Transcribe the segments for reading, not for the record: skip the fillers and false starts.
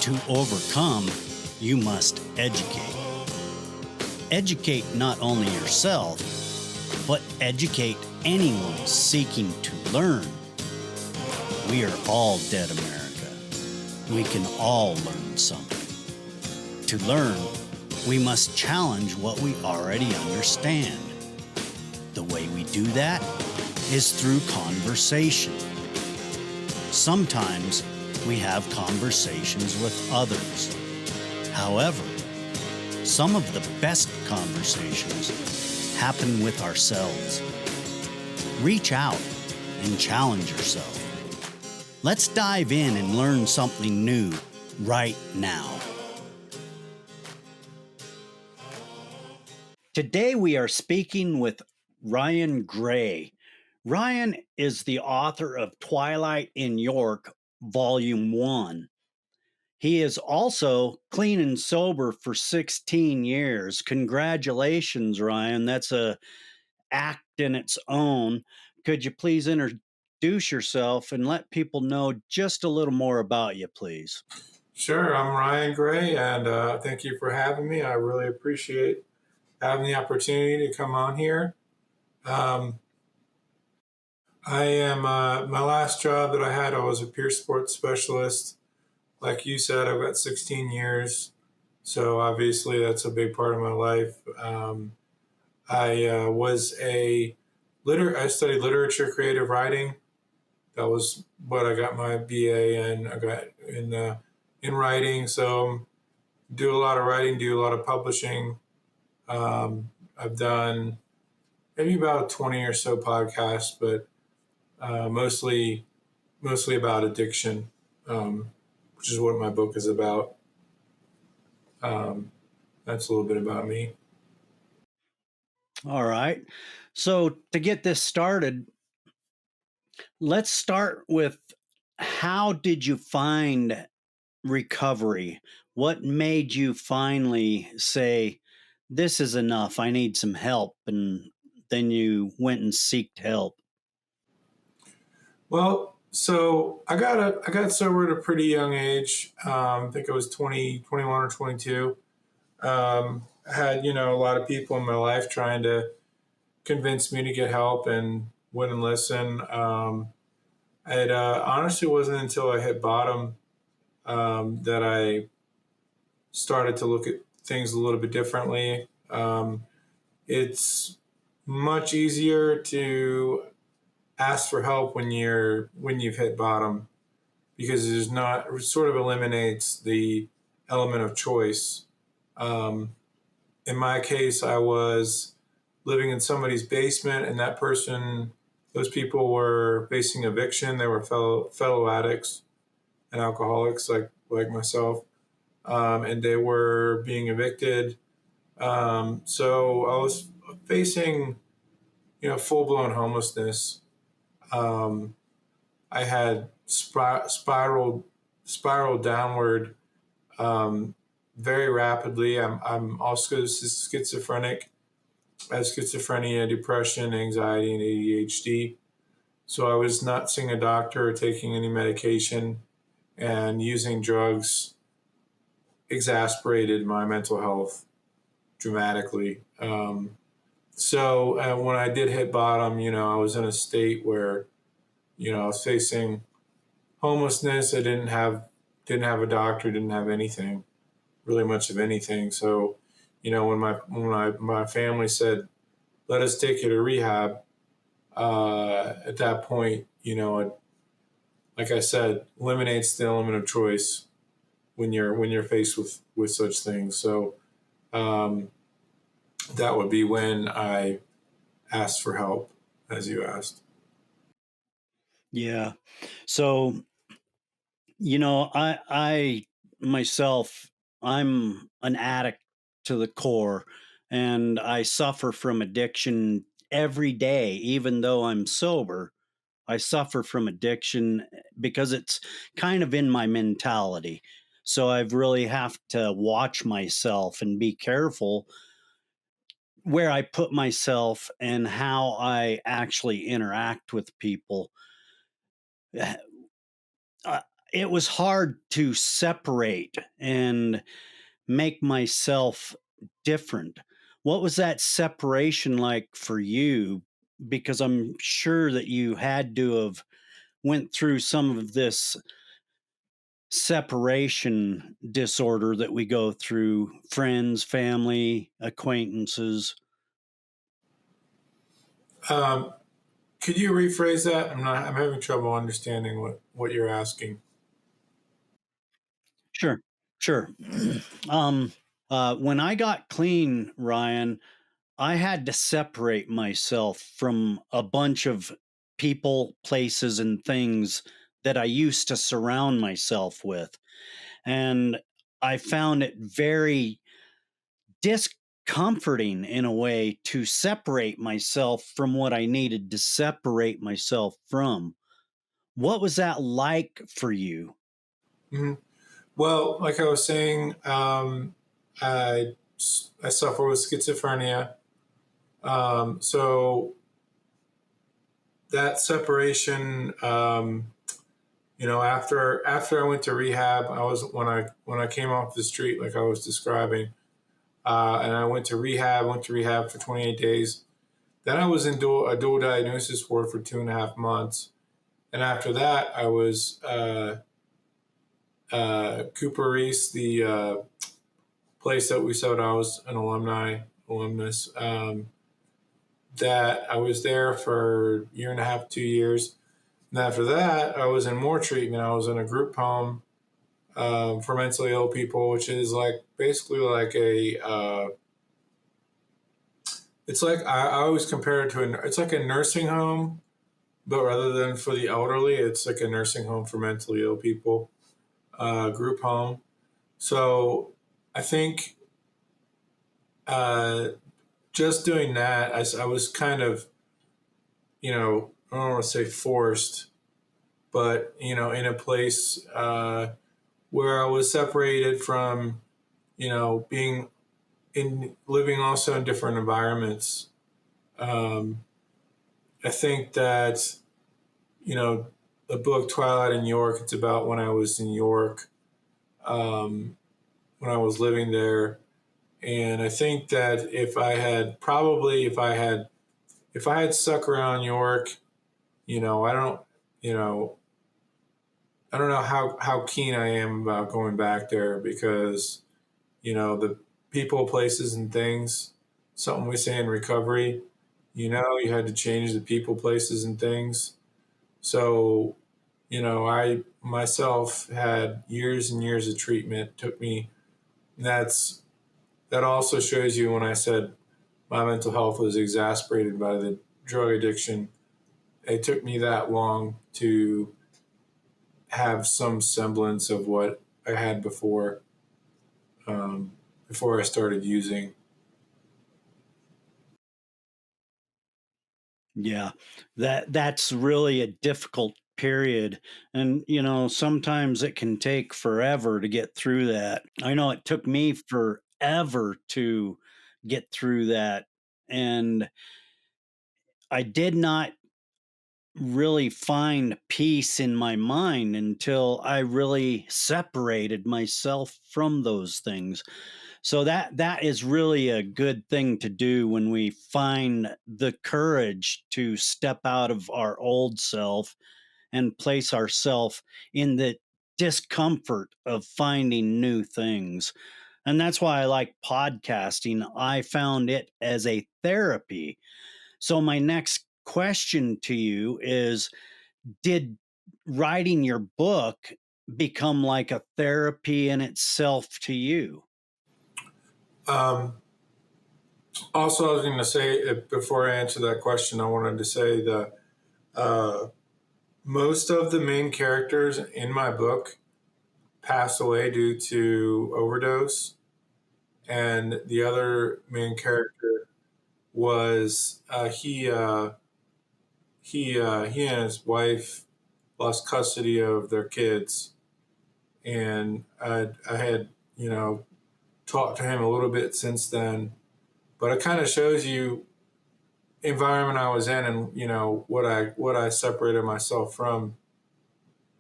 To overcome, you must educate. Educate not only yourself, but educate anyone seeking to learn. We are all dead America. We can all learn something. To learn, we must challenge what we already understand. The way we do that is through conversation. Sometimes we have conversations with others. However, some of the best conversations happen with ourselves. Reach out and challenge yourself. Let's dive in and learn something new right now. Today we are speaking with Ryan Gray. Ryan is the author of Twilight in York, Volume 1. He is also clean and sober for 16 years. Congratulations, Ryan. That's a act in its own. Could you please introduce yourself and let people know just a little more about you, please? Sure. I'm Ryan Gray, and thank you for having me. I really appreciate having the opportunity to come on here. I am, my last job that I had, I was a peer sports specialist. Like you said, I've got 16 years. So obviously that's a big part of my life. I studied literature, creative writing. That was what I got my BA in. I got in writing. So do a lot of writing, do a lot of publishing. I've done maybe about 20 or so podcasts, but mostly about addiction, which is what my book is about. That's a little bit about me. All right. So to get this started, let's start with, how did you find recovery? What made you finally say, this is enough, I need some help, and then you went and sought help? Well, so I got sober at a pretty young age. I think I was 21 or 22. I had, a lot of people in my life trying to convince me to get help and wouldn't listen. It honestly wasn't until I hit bottom that I started to look at things a little bit differently. It's much easier to ask for help when you've hit bottom, because it sort of eliminates the element of choice. In my case, I was living in somebody's basement, and those people were facing eviction. They were fellow addicts and alcoholics like myself, and they were being evicted. So I was facing, full-blown homelessness. I had spiraled downward very rapidly. I'm also schizophrenic. I have schizophrenia, depression, anxiety, and ADHD. So I was not seeing a doctor or taking any medication, and using drugs exasperated my mental health dramatically. So when I did hit bottom, I was in a state where, I was facing homelessness. I didn't have a doctor, didn't have anything, really much of anything. So, when my family said, let us take you to rehab, at that point, it, like I said, eliminates the element of choice when you're faced with such things. So that would be when I asked for help, as you asked. Yeah. So, I myself, I'm an addict to the core, and I suffer from addiction every day. Even though I'm sober, I suffer from addiction because it's kind of in my mentality. So I've really have to watch myself and be careful where I put myself and how I actually interact with people. it was hard to separate and make myself different. What was that separation like for you? Because I'm sure that you had to have went through some of this separation disorder that we go through, friends, family, acquaintances. Um, could you rephrase that? I'm having trouble understanding what you're asking. Sure, sure. um, when I got clean, Ryan, I had to separate myself from a bunch of people, places, and things that I used to surround myself with. And I found it very discomforting in a way to separate myself from what I needed to separate myself from. What was that like for you? Mhm. Well, like I was saying, I, I suffer with schizophrenia. So that separation, after I went to rehab, I was when I came off the street, like I was describing, and I went to rehab for 28 days. Then I was in a dual diagnosis ward for 2.5 months, and after that, I was Cooper Reese, the place that we said I was an alumnus. That I was there for a year and a half, 2 years. And after that, I was in more treatment. I was in a group home for mentally ill people, which is like basically like it's like I always compare it to it's like a nursing home, but rather than for the elderly, it's like a nursing home for mentally ill people, group home. So I think uh, just doing that, I was kind of, I don't want to say forced, but, in a place where I was separated from, being in living also in different environments. Um, I think that, you know, the book Twilight in York, it's about when I was in York, um, when I was living there. And I think that if I had stuck around York, you know, I don't, you know, I don't know how keen I am about going back there because, the people, places, and things, something we say in recovery, you had to change the people, places, and things. So, I myself had years and years of treatment. It took me, that also shows you when I said my mental health was exasperated by the drug addiction. It took me that long to have some semblance of what I had um, before I started using. Yeah, that's really a difficult period. And sometimes it can take forever to get through that. I know it took me forever to get through that. And I did not really find peace in my mind until I really separated myself from those things. So that is really a good thing to do when we find the courage to step out of our old self and place ourselves in the discomfort of finding new things. And that's why I like podcasting. I found it as a therapy. So my next question to you is, did writing your book become like a therapy in itself to you? Um, Also, I was going to say, before I answer that question, I wanted to say that uh, most of the main characters in my book passed away due to overdose, and the other main character was he and his wife lost custody of their kids, and I had talked to him a little bit since then, but it kind of shows you environment I was in and what I separated myself from.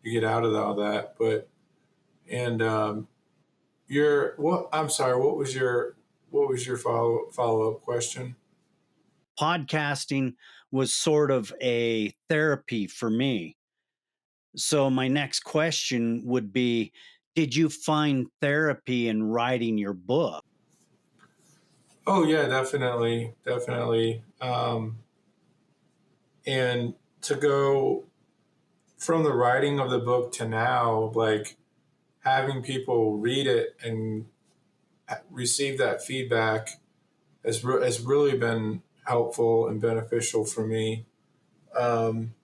you get out of all that. But and your what? I'm sorry. What was your follow up question? Podcasting was sort of a therapy for me. So my next question would be, did you find therapy in writing your book? Oh yeah, definitely, definitely. And to go from the writing of the book to now, like having people read it and receive that feedback has really been helpful and beneficial for me. Um,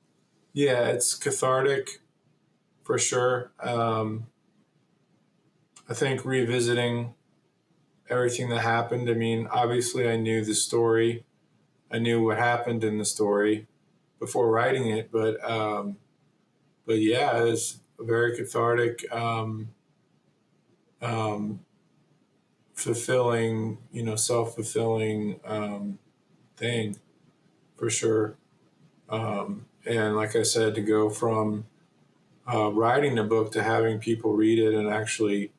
yeah, it's cathartic for sure. I think revisiting everything that happened. I mean, obviously, I knew the story. I knew what happened in the story before writing it, but yeah, it was a very cathartic, um, fulfilling, self fulfilling thing for sure. And like I said, to go from writing the book to having people read it and actually,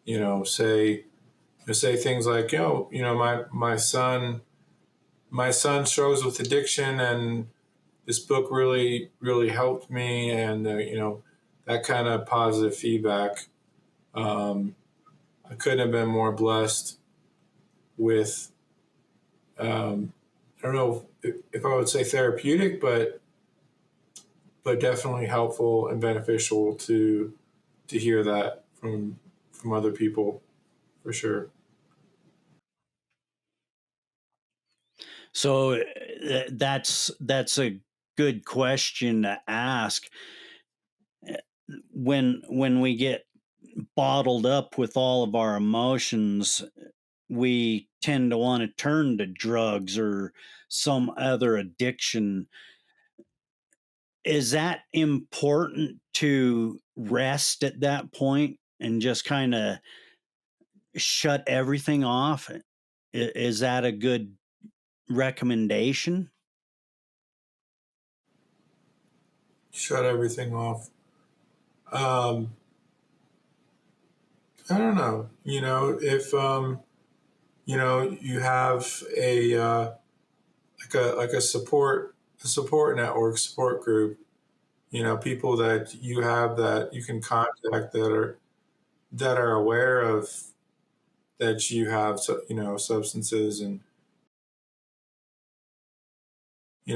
say things like, my son struggles with addiction, and this book really helped me, and that kind of positive feedback. Um, I couldn't have been more blessed with. I don't know if I would say therapeutic, but definitely helpful and beneficial to hear that from other people for sure. So that's a good question to ask. When we get bottled up with all of our emotions, we tend to want to turn to drugs or some other addiction. Is that important to rest at that point and just kind of shut everything off? Is that a good recommendation? Shut everything off. Um, I don't know. If you have a support network, support group. People that you have that you can contact that are aware of that you have substances and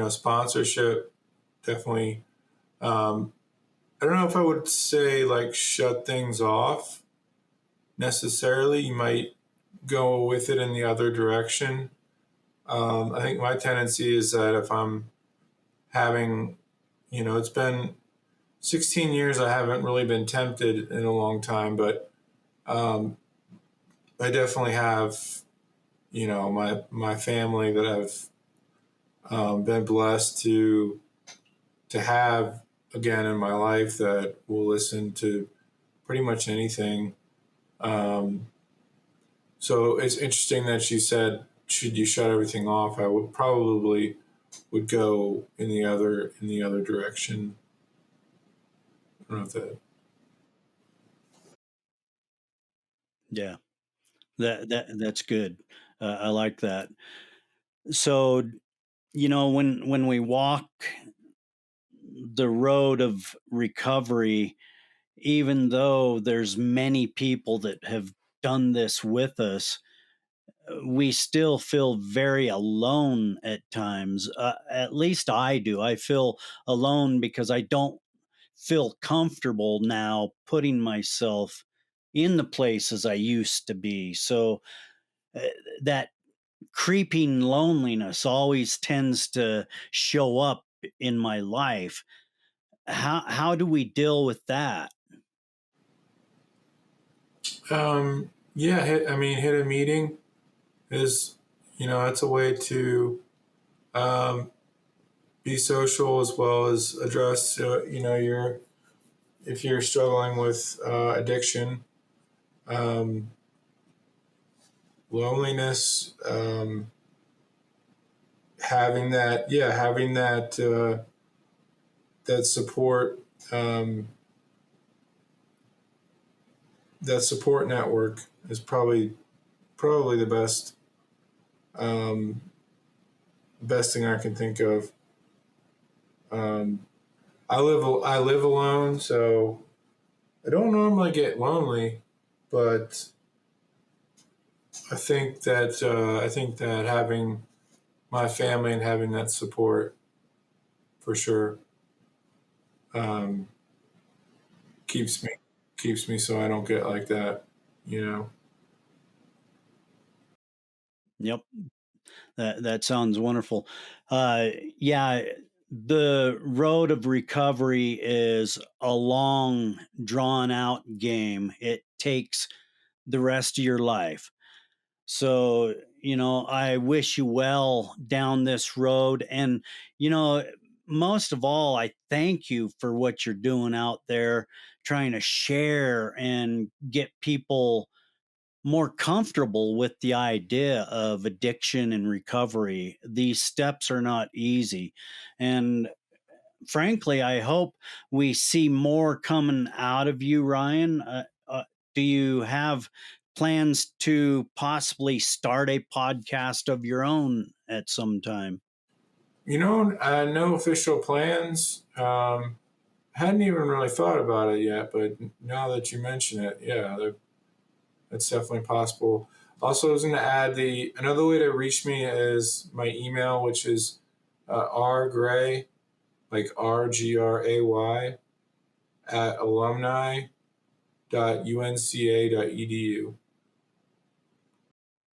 sponsorship definitely. um, I don't know if I would say like shut things off necessarily. You might go with it in the other direction. I think my tendency is that if I'm having, it's been 16 years, I haven't really been tempted in a long time, but um, I definitely have, my family that I've been blessed to have again in my life that will listen to pretty much anything. Um, so it's interesting that she said, "Should you shut everything off?" I would probably would go in the other direction. I don't know if that. Yeah, that's good. I like that. So, when we walk the road of recovery, even though there's many people that have done this with us, we still feel very alone at times. At least I do. I feel alone because I don't feel comfortable now putting myself in the places I used to be. So uh, that creeping loneliness always tends to show up in my life. How do we deal with that? Yeah, hit a meeting is, it's a way to um, be social as well as address, your if you're struggling with addiction, um, loneliness, having that support. that support network is probably the best thing I can think of. Um, I live alone, so I don't normally get lonely, but I think that having my family and having that support for sure um, keeps me so I don't get like that, you know. Yep. That sounds wonderful. Uh, yeah, the road of recovery is a long, drawn out game. It takes the rest of your life. So, I wish you well down this road. And, you know, most of all, I thank you for what you're doing out there, trying to share and get people more comfortable with the idea of addiction and recovery. These steps are not easy. And frankly, I hope we see more coming out of you, Ryan. Do you have plans to possibly start a podcast of your own at some time? No official plans. Hadn't even really thought about it yet, but now that you mention it, yeah, that's definitely possible. Also, I was going to add the another way to reach me is my email, which is rgray, like RGRAY, at alumni.unca.edu.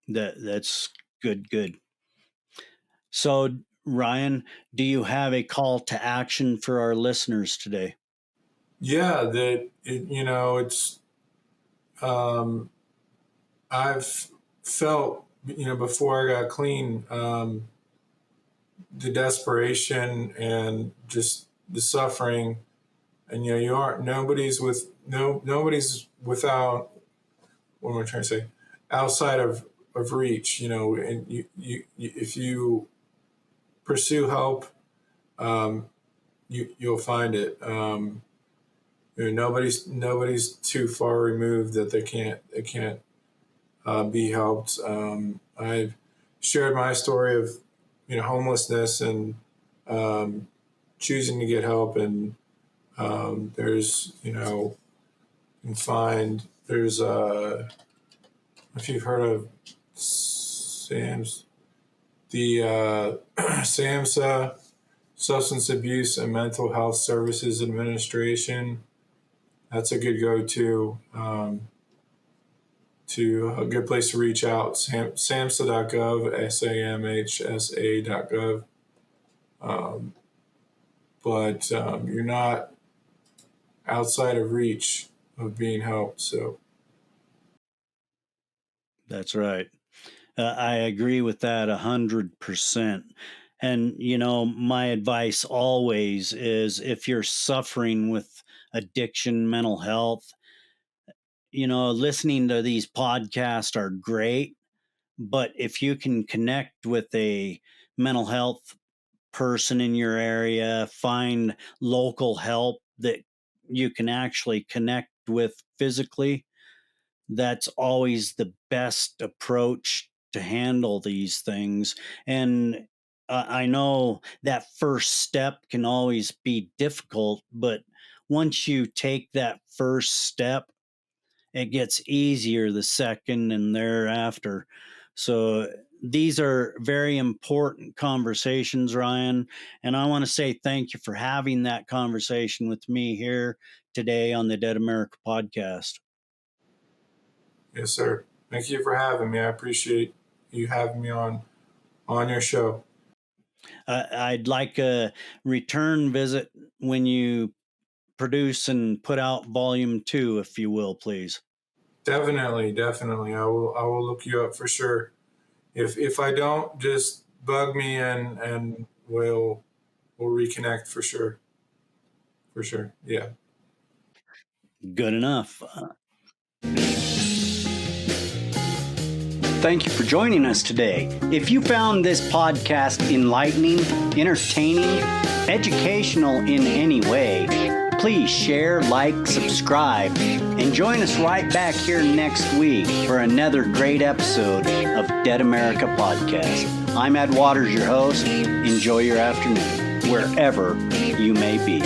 That's good, good. So, Ryan, do you have a call to action for our listeners today? Yeah, it's um, I've felt, before I got clean, the desperation and just the suffering, and you aren't nobody's without, what am I trying to say, outside of reach, and if you pursue help, um, you'll find it. Nobody's too far removed that they can't be helped. I've shared my story of homelessness and choosing to get help, and there's you can find there's if you've heard of SAMHSA, Substance Abuse and Mental Health Services Administration. That's a good go-to. To a good place to reach out, samhsa.gov, samhsa.gov. But you're not outside of reach of being helped. So That's right. I agree with that 100%. And, my advice always is if you're suffering with addiction, mental health, listening to these podcasts are great. But if you can connect with a mental health person in your area, find local help that you can actually connect with physically, that's always the best approach to handle these things. And I know that first step can always be difficult, but once you take that first step, it gets easier the second and thereafter. So these are very important conversations, Ryan. And I want to say thank you for having that conversation with me here today on the Dead America podcast. yes, sir. Thank you for having me. I appreciate you having me on your show. I'd like a return visit when you produce and put out volume 2, if you will, please. Definitely, definitely. I will look you up for sure. If I don't, just bug me and we'll reconnect for sure. For sure. Yeah. Good enough. Thank you for joining us today. If you found this podcast enlightening, entertaining, educational in any way, Please share, like, subscribe, and join us right back here next week for another great episode of Dead America Podcast. I'm Ed Waters, your host. Enjoy your afternoon, wherever you may be.